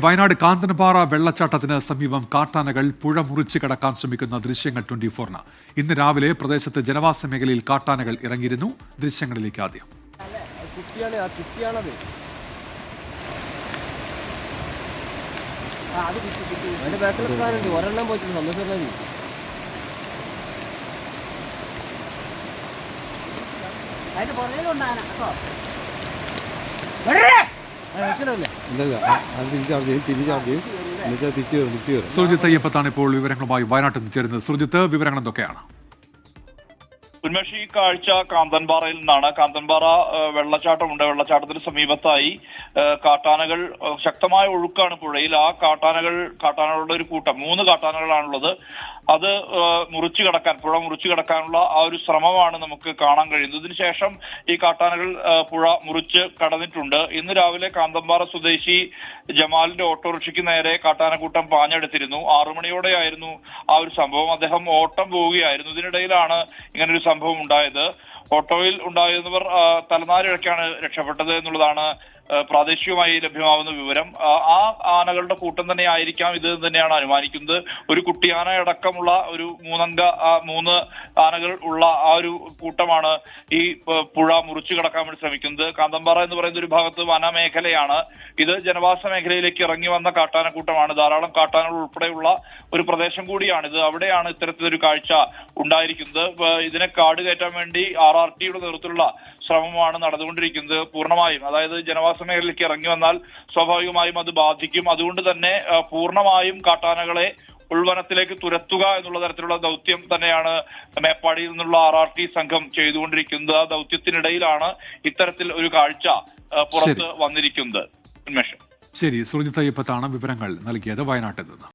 വയനാട് കാന്തൻപാറ വെള്ളച്ചാട്ടത്തിന് സമീപം കാട്ടാനകൾ പുഴ മുറിച്ച് കടക്കാൻ ശ്രമിക്കുന്ന ദൃശ്യങ്ങൾ 24-ന്. ഇന്ന് രാവിലെ പ്രദേശത്ത് ജനവാസ മേഖലയിൽ കാട്ടാനകൾ ഇറങ്ങിയിരുന്നു. ദൃശ്യങ്ങളിലേക്ക് ആദ്യം. സുർജിത്ത് അയ്യപ്പത്താണ് ഇപ്പോൾ വിവരങ്ങളുമായി വയനാട്ടിൽ നിന്ന് ചേരുന്നത്. സുർജിത്ത്, വിവരങ്ങൾ എന്തൊക്കെയാണ്? ഉന്മേഷ്, ഈ കാഴ്ച കാന്തൻപാറയിൽ നിന്നാണ്. കാന്തൻപാറ വെള്ളച്ചാട്ടമുണ്ട്. വെള്ളച്ചാട്ടത്തിന് സമീപത്തായി കാട്ടാനകൾ, ശക്തമായ ഒഴുക്കാണ് പുഴയിൽ. ആ കാട്ടാനകളുടെ ഒരു കൂട്ടം, 3 കാട്ടാനകളാണുള്ളത്. അത് മുറിച്ചു കടക്കാൻ, പുഴ മുറിച്ചു കടക്കാനുള്ള ആ ഒരു ശ്രമമാണ് നമുക്ക് കാണാൻ കഴിയുന്നത്. ഇതിനുശേഷം ഈ കാട്ടാനകൾ പുഴ മുറിച്ച് കടന്നിട്ടുണ്ട്. ഇന്ന് രാവിലെ കാന്തൻപാറ സ്വദേശി ജമാലിന്റെ ഓട്ടോറിക്ഷയ്ക്ക് നേരെ കാട്ടാനക്കൂട്ടം പാഞ്ഞെടുത്തിരുന്നു. 6 മണിയോടെയായിരുന്നു ആ ഒരു സംഭവം. അദ്ദേഹം ഓട്ടം പോവുകയായിരുന്നു. ഇതിനിടയിലാണ് ഇങ്ങനൊരു സംഭവം ഉണ്ടായത്. ഓട്ടോയിൽ ഉണ്ടായിരുന്നവർ തലനാരിഴക്കാണ് രക്ഷപ്പെട്ടത് എന്നുള്ളതാണ് പ്രാദേശികമായി ലഭ്യമാവുന്ന വിവരം. ആ ആനകളുടെ കൂട്ടം തന്നെ ആയിരിക്കാം ഇത് തന്നെയാണ് അനുമാനിക്കുന്നത്. ഒരു കുട്ടിയാന അടക്കമുള്ള ഒരു 3 ആനകൾ ഉള്ള ആ ഒരു കൂട്ടമാണ് ഈ പുഴ മുറിച്ചു കടക്കാൻ വേണ്ടി ശ്രമിക്കുന്നത്. കാന്തൻപാറ എന്ന് പറയുന്ന ഒരു ഭാഗത്ത് വനമേഖലയാണ്. ഇത് ജനവാസ മേഖലയിലേക്ക് ഇറങ്ങി വന്ന കാട്ടാനക്കൂട്ടമാണ്. ധാരാളം കാട്ടാനകൾ ഉൾപ്പെടെയുള്ള ഒരു പ്രദേശം കൂടിയാണിത്. അവിടെയാണ് ഇത്തരത്തിലൊരു കാഴ്ച ഉണ്ടായിരിക്കുന്നത്. ഇതിനെ കാട് കയറ്റാൻ വേണ്ടി RRTയുടെ നേതൃത്വത്തിലുള്ള ശ്രമമാണ് നടന്നുകൊണ്ടിരിക്കുന്നത്. പൂർണ്ണമായും, അതായത് ജനവാസ മേഖലയിലേക്ക് ഇറങ്ങി വന്നാൽ സ്വാഭാവികമായും അത് ബാധിക്കും. അതുകൊണ്ട് തന്നെ പൂർണ്ണമായും കാട്ടാനകളെ ഉൾവനത്തിലേക്ക് തുരത്തുക എന്നുള്ള തരത്തിലുള്ള ദൗത്യം തന്നെയാണ് മേപ്പാടിയിൽ നിന്നുള്ള RRT സംഘം ചെയ്തുകൊണ്ടിരിക്കുന്നത്. ആ ദൗത്യത്തിനിടയിലാണ് ഇത്തരത്തിൽ ഒരു കാഴ്ച പുറത്ത് വന്നിരിക്കുന്നത്. ഉന്മേഷം. ശരി, സുർജിത്ത് അയ്യപ്പത്താണ് വിവരങ്ങൾ നൽകിയത് വയനാട്ടിൽ നിന്ന്.